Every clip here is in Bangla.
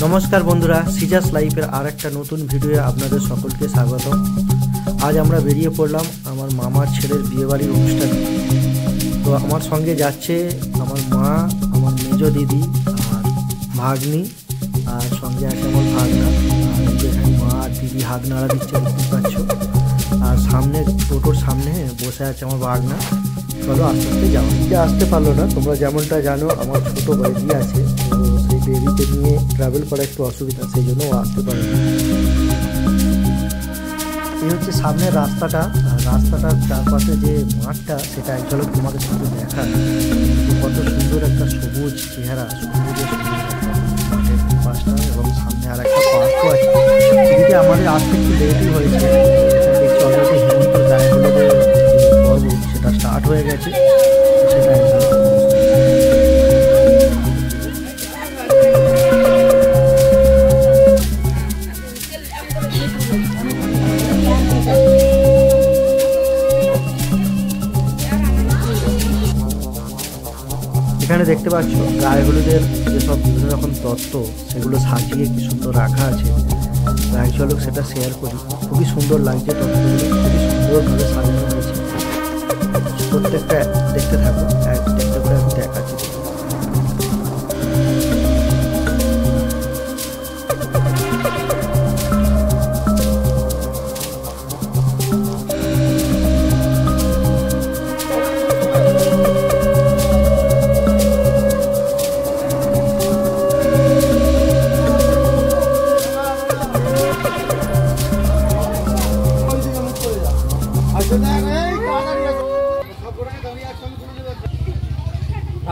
নমস্কার বন্ধুরা, সিজাস লাইফের আর একটা নতুন ভিডিওয়ে আপনাদের সকলকে স্বাগত। আজ আমরা বেরিয়ে পড়লাম আমার মামার ছেলের বিয়েবাড়ির অনুষ্ঠানে। তো আমার সঙ্গে যাচ্ছে আমার মা, আমার মেজ দিদি আর ভাগ্নি, আর সঙ্গে আছে আমার ভাগনা। আর যেখানে মা আর দিদি হাত নাড়া দিচ্ছে দেখতে পাচ্ছ। আর সামনে টোটোর সামনে বসে আছে আমার ভাগনা। চলো আস্তে আস্তে যাও। আসতে পারলো না, তোমরা যেমনটা জানো আমার ছোটো বেবি আছে, তো সেই বেবিকে নিয়ে ট্রাভেল করা একটু অসুবিধা, সেই জন্য আসতে পারে না। এই হচ্ছে সামনের রাস্তাটা, আর রাস্তাটার চারপাশে যে মাঠটা সেটা একচলো তোমাদের সাথে দেখা, কত সুন্দর একটা সবুজ চেহারা, সবুজের সবুজ মাঠের পাশটা, এবং সামনে আর একটা পার্কও আছে। এদিকে আমাদের আসতে একটু লেটই হয়েছে, দেখছি অলরেডি হেমন্ত গায়ে হলুদের পর্ব সেটা স্টার্ট হয়ে গেছে। সেটা এখানে দেখতে পাচ্ছ গায়ে হলুদের যেসব বিভিন্ন রকম তত্ত্ব সেগুলো সাজিয়ে কি সুন্দর রাখা আছে। গায়ে চলক সেটা শেয়ার করি, খুবই সুন্দর লাগছে তত্ত্বগুলো, খুবই সুন্দরভাবে সাজানো হয়েছে। প্রত্যেকটা দেখতে থাকো, একটা করে আমি দেখাচ্ছি।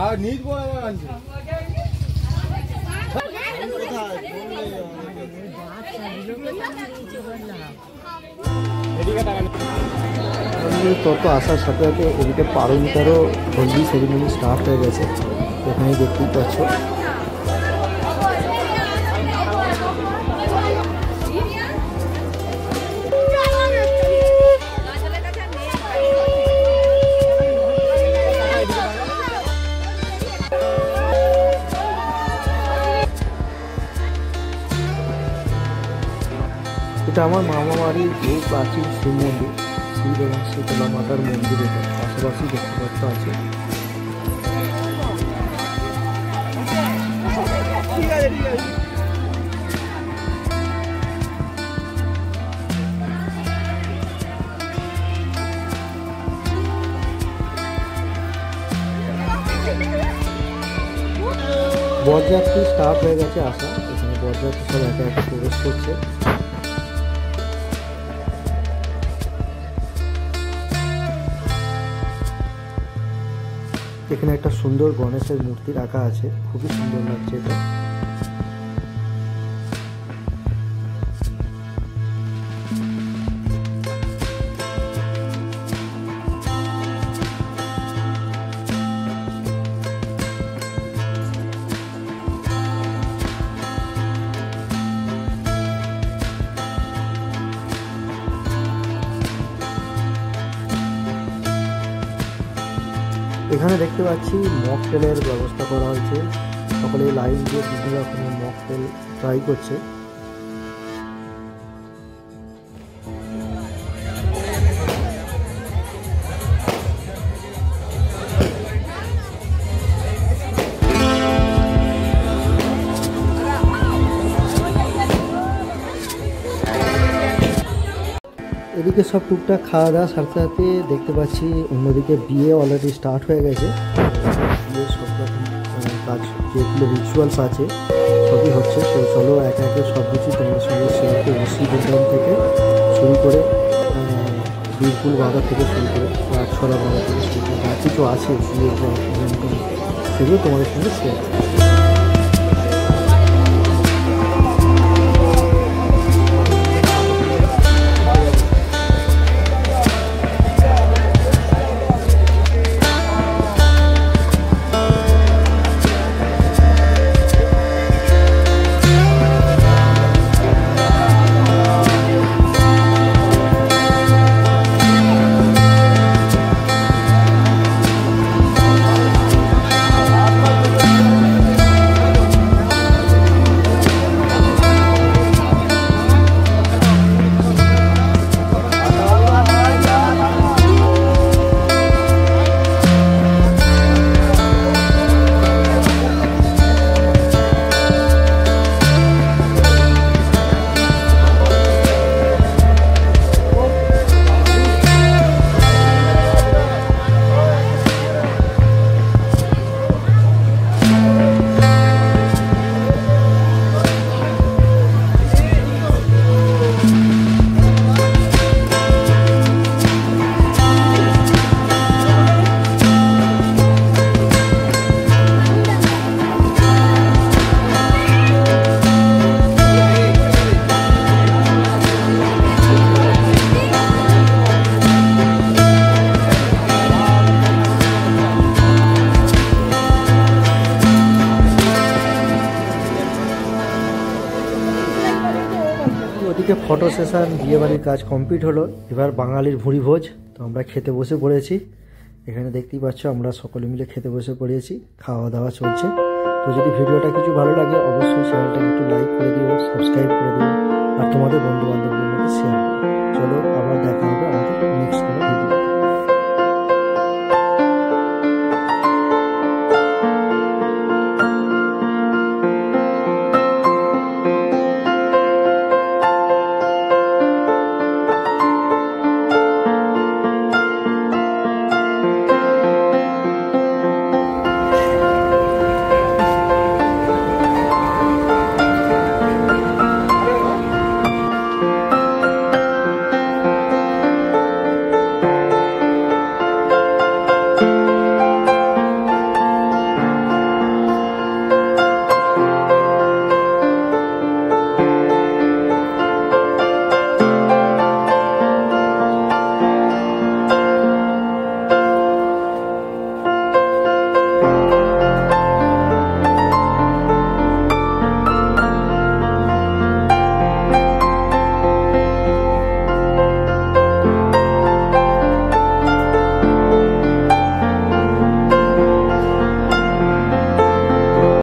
আর নিজ বড় আনছে তত আসার সাথে সাথে এদিকে পারমিতারও হলদি সেরিমনি স্টার্ট হয়ে গেছে, এখানেই দেখতেই পাচ্ছ। এটা আমার মামা বাড়ির বহু প্রাচীন শিব মন্দির, শিব এবং শীতলা মাতার মন্দির। এটা পাশাপাশি দেখতে পাচ্ছ আছে। বরযাত্রী স্টার্ট হয়ে গেছে আসা, এখানে বরযাত্রী সব একে একে প্রবেশ করছে। এখানে একটা সুন্দর গণেশের মূর্তি রাখা আছে, খুবই সুন্দর লাগছে এটা। এখানে দেখতে পাচ্ছি মকটেলের ব্যবস্থা করা হয়েছে, সকলে লাইন দিয়ে বিভিন্ন রকমের মকটেল ট্রাই করছে। এদিকে সব টুকটাক খাওয়া দাওয়া সাথে সাথে দেখতে পাচ্ছি অন্যদিকে বিয়ে অলরেডি স্টার্ট হয়ে গেছে। বিয়ের সব রকম কাজ যেগুলো রিচুয়ালস আছে সবই হচ্ছে। তো চলো একে একে সব কিছু তোমার সঙ্গে শেয়ার করবো, রশিবন্ধন থেকে শুরু করে বীরফুল বাঁধা থেকে শুরু করে ছড়া বাঁধা থেকে শুরু করে যা কিছু আছে বিয়ের সেগুলো তোমাদের সঙ্গে শেয়ার করবো। ওদিকে ফটো সেশন, বিয়েবাড়ির কাজ কমপ্লিট হলো। এবার বাঙালির ভুঁড়ি ভোজ। তো আমরা খেতে বসে পড়েছি। এখানে দেখতেই পাচ্ছ আমরা সকলে মিলে খেতে বসে পড়েছি, খাওয়া দাওয়া চলছে। তো যদি ভিডিওটা কিছু ভালো লাগে অবশ্যই